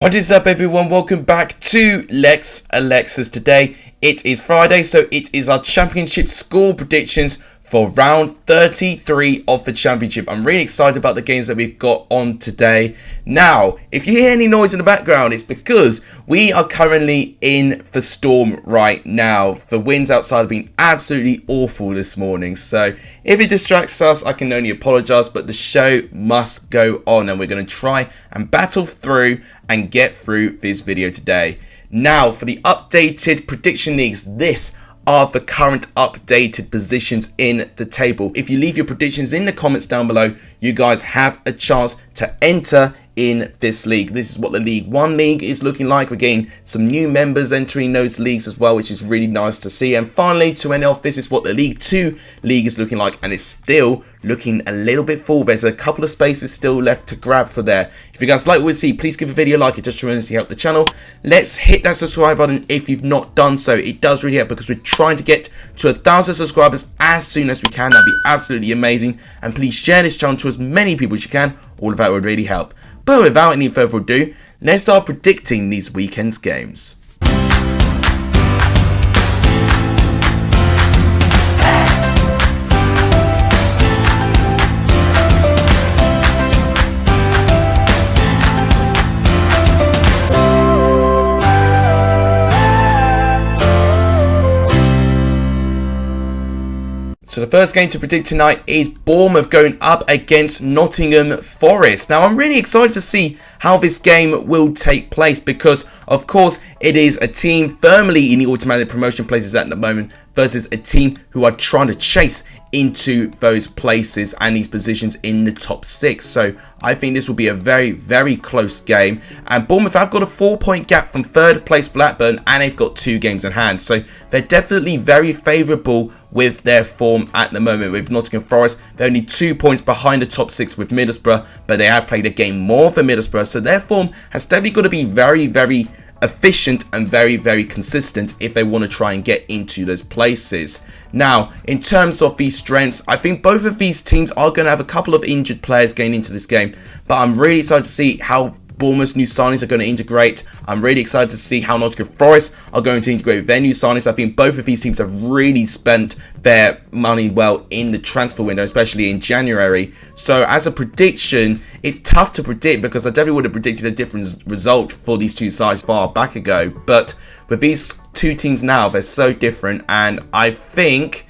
What is up, everyone? Welcome back to Lex Alexis. Today it is Friday, so it is our championship score predictions for round 33 of the championship. I'm really excited about the games that we've got on today. Now, if you hear any noise in the background, it's because we are currently in the storm right now. The winds outside have been absolutely awful this morning, so if it distracts us, I can only apologise, but the show must go on and we're going to try and battle through and get through this video today. Now, for the updated prediction leagues, this are the current updated positions in the table. If you leave your predictions in the comments down below, you guys have a chance to enter in this league. This is what the League 1 league is looking like. We're getting some new members entering those leagues as well, which is really nice to see. And finally, to end off, this is what the League 2 league is looking like, and it's still looking a little bit full. There's a couple of spaces still left to grab for there. If you guys like what we see, please give the video a like. It just tremendously help the channel. Let's hit that subscribe button if you've not done so. It does really help because we're trying to get to 1,000 subscribers as soon as we can. That'd be absolutely amazing. And please share this channel to as many people as you can. All of that would really help. But without any further ado, let's start predicting these weekend's games. So the first game to predict tonight is Bournemouth going up against Nottingham Forest. Now, I'm really excited to see how this game will take place because, of course, it is a team firmly in the automatic promotion places at the moment versus a team who are trying to chase into those places and these positions in the top 6. So I think this will be a very, very close game. And Bournemouth have got a 4-point gap from third place Blackburn, and they've got 2 games in hand. So they're definitely very favourable with their form at the moment. With Nottingham Forest, they're only 2 points behind the top 6 with Middlesbrough, but they have played a game more for Middlesbrough. So their form has definitely got to be very, very efficient and very, very consistent if they want to try and get into those places. Now, in terms of these strengths, I think both of these teams are going to have a couple of injured players going into this game, but I'm really excited to see how Bournemouth's new signings are going to integrate. I'm really excited to see how Nottingham Forest are going to integrate their new signings. I think both of these teams have really spent their money well in the transfer window, especially in January. So as a prediction, it's tough to predict because I definitely would have predicted a different result for these two sides far back ago. But with these two teams now, they're so different, and I think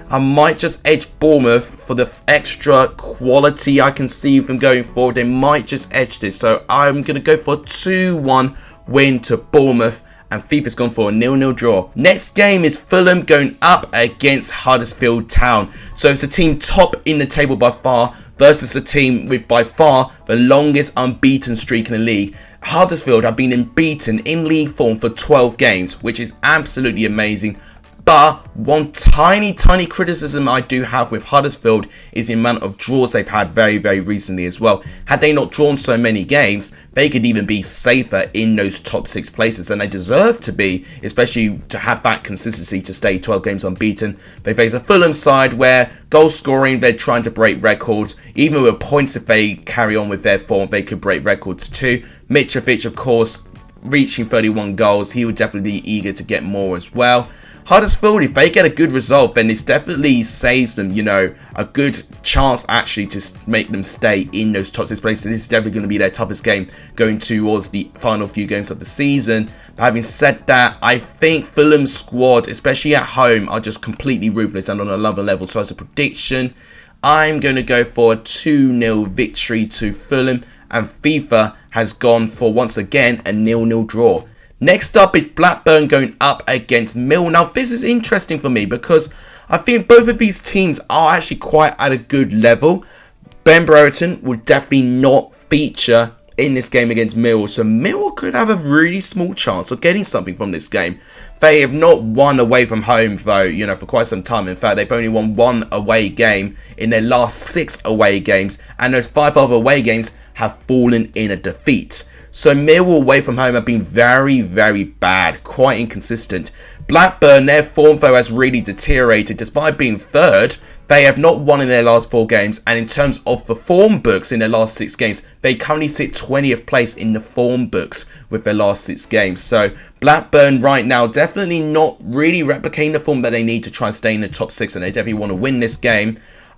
I might just edge Bournemouth for the extra quality I can see them going forward. They might just edge this. So I'm going to go for a 2-1 win to Bournemouth. And Fifa's gone for a 0-0 draw. Next game is Fulham going up against Huddersfield Town. So it's a team top in the table by far versus a team with by far the longest unbeaten streak in the league. Huddersfield have been unbeaten in league form for 12 games, which is absolutely amazing. But one tiny criticism I do have with Huddersfield is the amount of draws they've had very, very recently as well. Had they not drawn so many games, they could even be safer in those top 6 places, and they deserve to be, especially to have that consistency to stay 12 games unbeaten. They face a Fulham side where goal scoring, they're trying to break records. Even with points, if they carry on with their form, they could break records too. Mitrovic, of course, reaching 31 goals. He would definitely be eager to get more as well. Huddersfield, if they get a good result, then this definitely saves them, you know, a good chance actually to make them stay in those top 6 places. This is definitely going to be their toughest game going towards the final few games of the season. But having said that, I think Fulham's squad, especially at home, are just completely ruthless and on another level. So as a prediction, I'm going to go for a 2-0 victory to Fulham, and FIFA has gone for, once again, a 0-0 draw. Next up is Blackburn going up against Millwall. Now, this is interesting for me because I think both of these teams are actually quite at a good level. Ben Brereton will definitely not feature in this game against Millwall, so Millwall could have a really small chance of getting something from this game. They have not won away from home, though, you know, for quite some time. In fact, they've only won 1 away game in their last 6 away games, and those 5 other away games have fallen in a defeat. So Millwall away from home have been very, very bad, quite inconsistent. Blackburn, their form though has really deteriorated. Despite being third, they have not won in their last 4 games, and in terms of the form books in their last 6 games, they currently sit 20th place in the form books with their last 6 games. So Blackburn right now definitely not really replicating the form that they need to try and stay in the top 6, and they definitely want to win this game.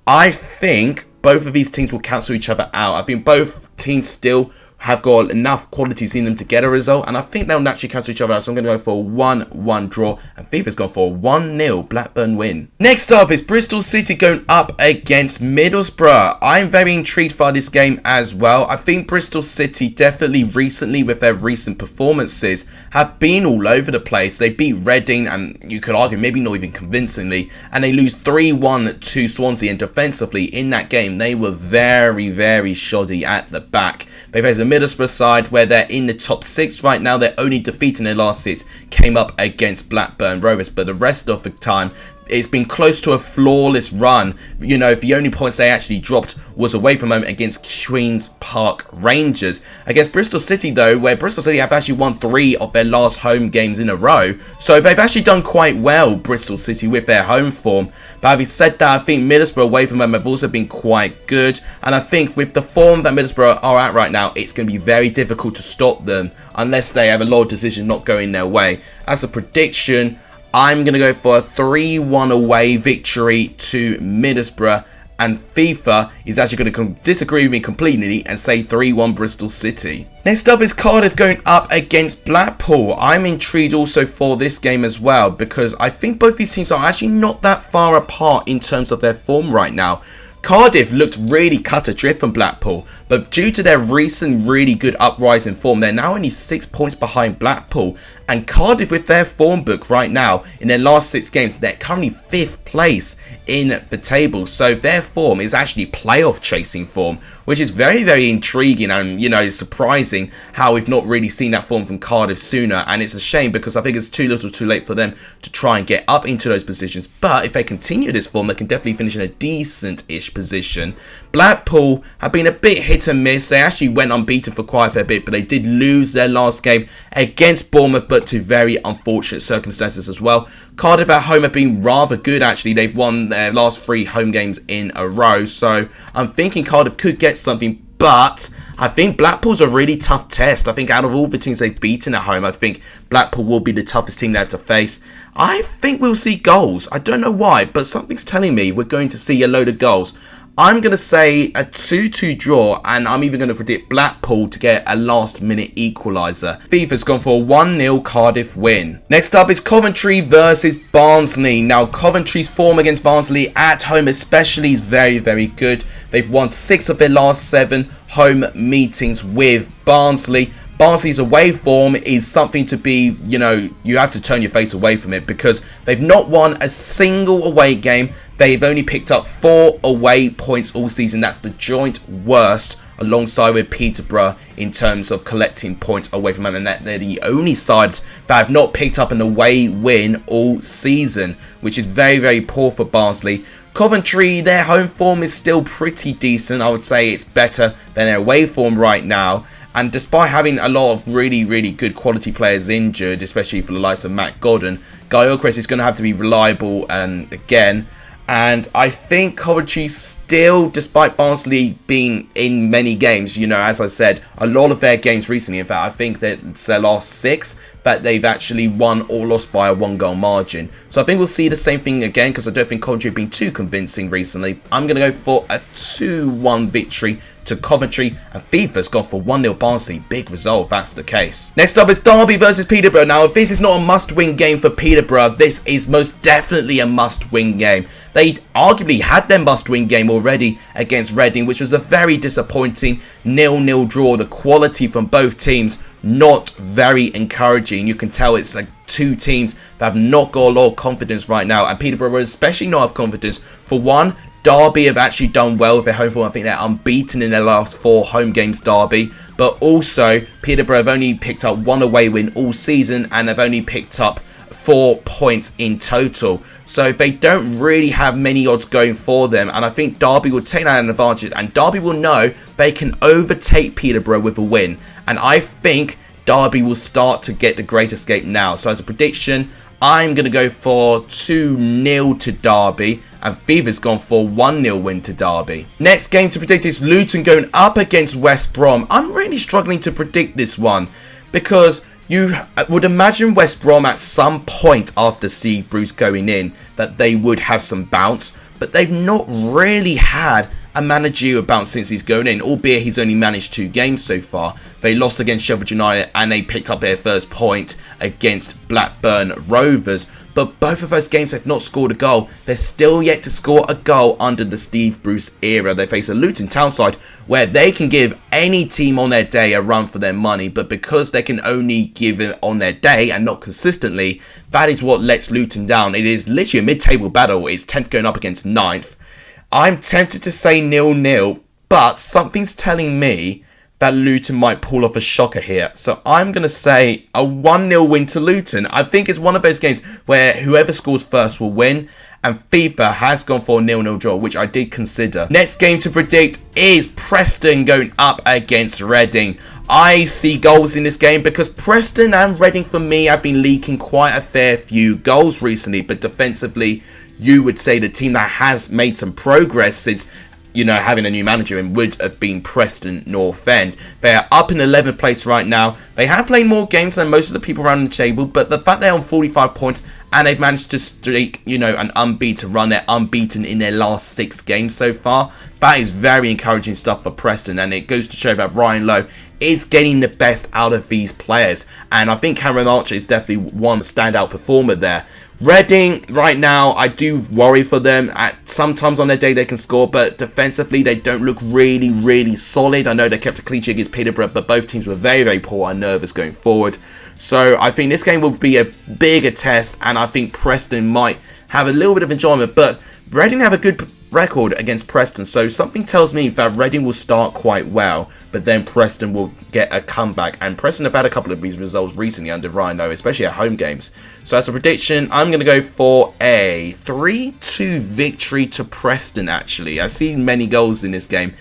I think both of these teams will cancel each other out. I think both teams still have got enough qualities in them to get a result, and I think they'll naturally cancel each other out. So I'm going to go for a 1-1 draw, and Fifa's gone for a 1-0 Blackburn win. Next up is Bristol City going up against Middlesbrough. I'm very intrigued by this game as well. I think Bristol City definitely recently, with their recent performances, have been all over the place. They beat Reading, and you could argue maybe not even convincingly, and they lose 3-1 to Swansea, and defensively in that game they were very, very shoddy at the back. They faced a Middlesbrough side where they're in the top 6 right now. Their only defeat in their last 6 came up against Blackburn Rovers, but the rest of the time it's been close to a flawless run. You know, the only points they actually dropped was away from home against Queen's Park Rangers. Against Bristol City though, where Bristol City have actually won 3 of their last home games in a row, so they've actually done quite well, Bristol City, with their home form. But having said that, I think Middlesbrough away from home have also been quite good, and I think with the form that Middlesbrough are at right now, it's going to be very difficult to stop them unless they have a lot of decisions not going their way. As a prediction, I'm going to go for a 3-1 away victory to Middlesbrough, and FIFA is actually going to disagree with me completely and say 3-1 Bristol City. Next up is Cardiff going up against Blackpool. I'm intrigued also for this game as well, because I think both these teams are actually not that far apart in terms of their form right now. Cardiff looked really cut adrift from Blackpool, but due to their recent really good uprising form, they're now only 6 points behind Blackpool. And Cardiff, with their form book right now, in their last 6 games, they're currently 5th place in the table. So their form is actually playoff chasing form, which is very, very intriguing and, you know, surprising how we've not really seen that form from Cardiff sooner. And it's a shame because I think it's too little too late for them to try and get up into those positions. But if they continue this form, they can definitely finish in a decent-ish position. Blackpool have been a bit hit and miss. They actually went unbeaten for quite a fair bit, but they did lose their last game against Bournemouth, but to very unfortunate circumstances as well. Cardiff at home have been rather good actually. They've won their last 3 home games in a row, so I'm thinking Cardiff could get something, but I think Blackpool's a really tough test. I think out of all the teams they've beaten at home, I think Blackpool will be the toughest team they have to face. I think we'll see goals. I don't know why, but something's telling me we're going to see a load of goals. I'm going to say a 2-2 draw, and I'm even going to predict Blackpool to get a last-minute equaliser. FIFA's gone for a 1-0 Cardiff win. Next up is Coventry versus Barnsley. Now, Coventry's form against Barnsley at home especially is very, very good. They've won 6 of their last 7 home meetings with Barnsley. Barnsley's away form is something to be, you know, you have to turn your face away from it because they've not won a single away game. They've only picked up 4 away points all season. That's the joint worst alongside with Peterborough in terms of collecting points away from them. And that they're the only side that have not picked up an away win all season, which is very, very poor for Barnsley. Coventry, their home form is still pretty decent. I would say it's better than their away form right now. And despite having a lot of really, really good quality players injured, especially for the likes of Matt Godden, Guy Oakrest is going to have to be reliable again. And I think Coventry still, despite Barnsley being in many games, you know, as I said, a lot of their games recently, in fact, I think that it's their last 6 that they've actually won or lost by a 1-goal margin. So I think we'll see the same thing again because I don't think Coventry have been too convincing recently. I'm going to go for a 2-1 victory to Coventry, and FIFA's gone for 1-0 Barnsley. Big result if that's the case. Next up is Derby versus Peterborough. Now, if this is not a must-win game for Peterborough, this is most definitely a must-win game. They arguably had their must-win game already against Reading, which was a very disappointing 0-0 draw. The quality from both teams not very encouraging. You can tell it's like 2 teams that have not got a lot of confidence right now, and Peterborough especially not have confidence. For one, Derby have actually done well with their home form. I think they're unbeaten in their last 4 home games, Derby. But also, Peterborough have only picked up 1 away win all season, and they've only picked up 4 points in total. So they don't really have many odds going for them, and I think Derby will take that advantage, and Derby will know they can overtake Peterborough with a win, and I think Derby will start to get the Great Escape now. So as a prediction, I'm going to go for 2-0 to Derby, and Fever's gone for 1-0 win to Derby. Next game to predict is Luton going up against West Brom. I'm really struggling to predict this one, because you would imagine West Brom at some point after Steve Bruce going in that they would have some bounce, but they've not really had a managerial bounce since he's going in, albeit he's only managed 2 games so far. They lost against Sheffield United and they picked up their first point against Blackburn Rovers. But both of those games they've not scored a goal. They're still yet to score a goal under the Steve Bruce era. They face a Luton Town side where they can give any team on their day a run for their money, but because they can only give it on their day and not consistently, that is what lets Luton down. It is literally a mid-table battle. It's 10th going up against 9th. I'm tempted to say 0-0, but something's telling me that Luton might pull off a shocker here. So I'm going to say a 1-0 win to Luton. I think it's one of those games where whoever scores first will win, and FIFA has gone for a 0-0 draw, which I did consider. Next game to predict is Preston going up against Reading. I see goals in this game because Preston and Reading for me have been leaking quite a fair few goals recently, but defensively you would say the team that has made some progress since, you know, having a new manager in would have been Preston North End. They are up in 11th place right now. They have played more games than most of the people around the table, but the fact they're on 45 points and they've managed to streak, you know, an unbeaten run. They're unbeaten in their last 6 games so far. That is very encouraging stuff for Preston, and it goes to show that Ryan Lowe is getting the best out of these players. And I think Cameron Archer is definitely one standout performer there. Reading, right now, I do worry for them. Sometimes on their day they can score, but defensively they don't look really solid. I know they kept a clean sheet against Peterborough, but both teams were very poor and nervous going forward. So I think this game will be a bigger test, and I think Preston might have a little bit of enjoyment. But Reading have a good record against Preston, so something tells me that Reading will start quite well, but then Preston will get a comeback. And Preston have had a couple of these results recently under Ryan Lowe, especially at home games. So as a prediction, I'm going to go for a 3-2 victory to Preston, actually. I see many goals in this game.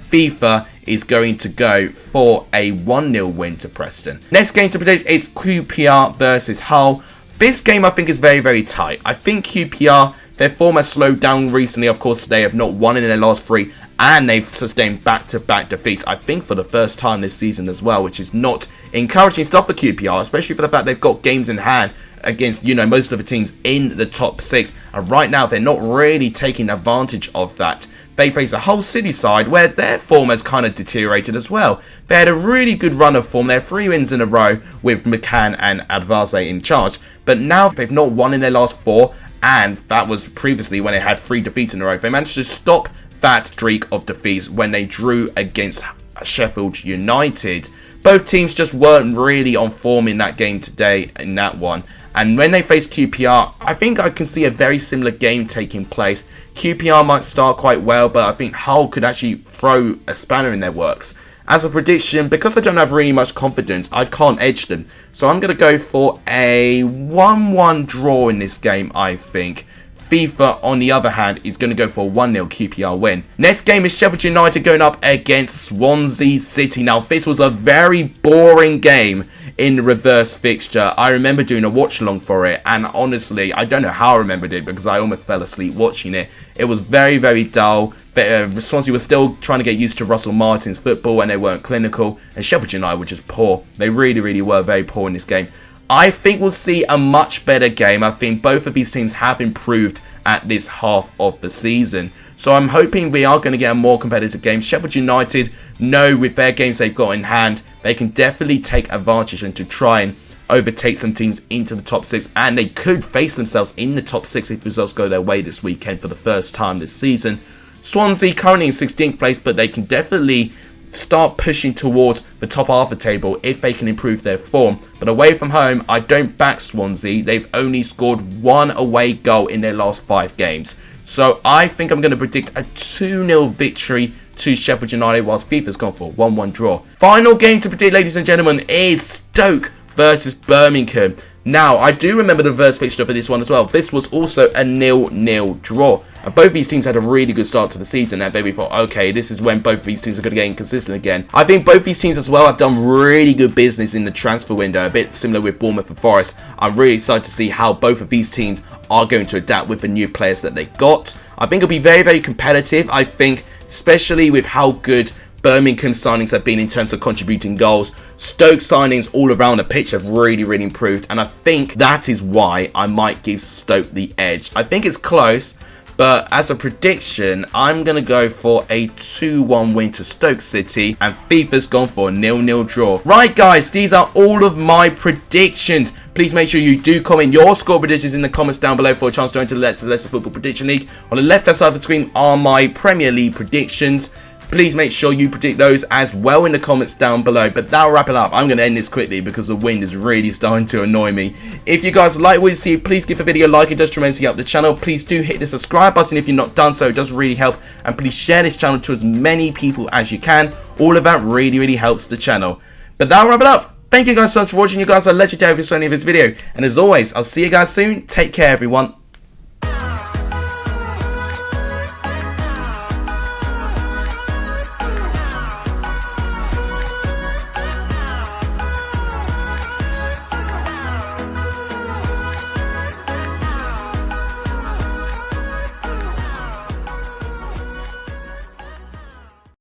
FIFA is going to go for a 1-0 win to Preston. Next game to predict is QPR versus Hull. This game I think is very tight. I think QPR, their form has slowed down recently. Of course, they have not won in their last 3, and they've sustained back-to-back defeats, I think for the first time this season as well, which is not encouraging stuff for QPR, especially for the fact they've got games in hand against, you know, most of the teams in the top 6, and right now they're not really taking advantage of that. They face a Hull City side where their form has kind of deteriorated as well. They had a really good run of form. They're 3 wins in a row with McCann and Advase in charge, but now they've not won in their last 4, and that was previously when they had 3 defeats in a row. They managed to stop that streak of defeats when they drew against Sheffield United. Both teams just weren't really on form in that game today, in that one. And when they face QPR, I think I can see a very similar game taking place. QPR might start quite well, but I think Hull could actually throw a spanner in their works. As a prediction, because I don't have really much confidence, I can't edge them. So I'm going to go for a 1-1 draw in this game, I think. FIFA, on the other hand, is going to go for a 1-0 QPR win. Next game is Sheffield United going up against Swansea City. Now, this was a very boring game in the reverse fixture. I remember doing a watch-along for it, and honestly, I don't know how I remembered it because I almost fell asleep watching it. It was very dull. Swansea was still trying to get used to Russell Martin's football, and they weren't clinical, and Sheffield United were just poor. They really were very poor in this game. I think we'll see a much better game. I think both of these teams have improved at this half of the season. So I'm hoping we are going to get a more competitive game. Sheffield United know with their games they've got in hand, they can definitely take advantage and to try and overtake some teams into the top 6. And they could face themselves in the top 6 if results go their way this weekend for the first time this season. Swansea currently in 16th place, but they can definitely start pushing towards the top half of the table if they can improve their form. But away from home, I don't back Swansea. They've only scored 1 away goal in their last 5 games. So I think I'm going to predict a 2-0 victory to Sheffield United, whilst FIFA's gone for a 1-1 draw. Final game to predict, ladies and gentlemen, is Stoke versus Birmingham. Now, I do remember the reverse fixture for this one as well. This was also a 0-0 draw. And both these teams had a really good start to the season. And then we thought, okay, this is when both of these teams are going to get inconsistent again. I think both these teams as well have done really good business in the transfer window. A bit similar with Bournemouth and Forest. I'm really excited to see how both of these teams are going to adapt with the new players that they got. I think it'll be very, very competitive. I think, especially with how good Birmingham signings have been in terms of contributing goals. Stoke signings all around the pitch have really, really improved. And I think that is why I might give Stoke the edge. I think it's close, but as a prediction, I'm going to go for a 2-1 win to Stoke City. And FIFA's gone for a 0-0 draw. Right, guys, these are all of my predictions. Please make sure you do comment your score predictions in the comments down below for a chance to enter the Leicester Football Prediction League. On the left-hand side of the screen are my Premier League predictions. Please make sure you predict those as well in the comments down below. But that'll wrap it up. I'm going to end this quickly because the wind is really starting to annoy me. If you guys like what you see, please give the video a like. It does tremendously help the channel. Please do hit the subscribe button if you're not done so. It does really help. And please share this channel to as many people as you can. All of that really, really helps the channel. But that'll wrap it up. Thank you guys so much for watching. You guys are legendary for any of this video. And as always, I'll see you guys soon. Take care, everyone.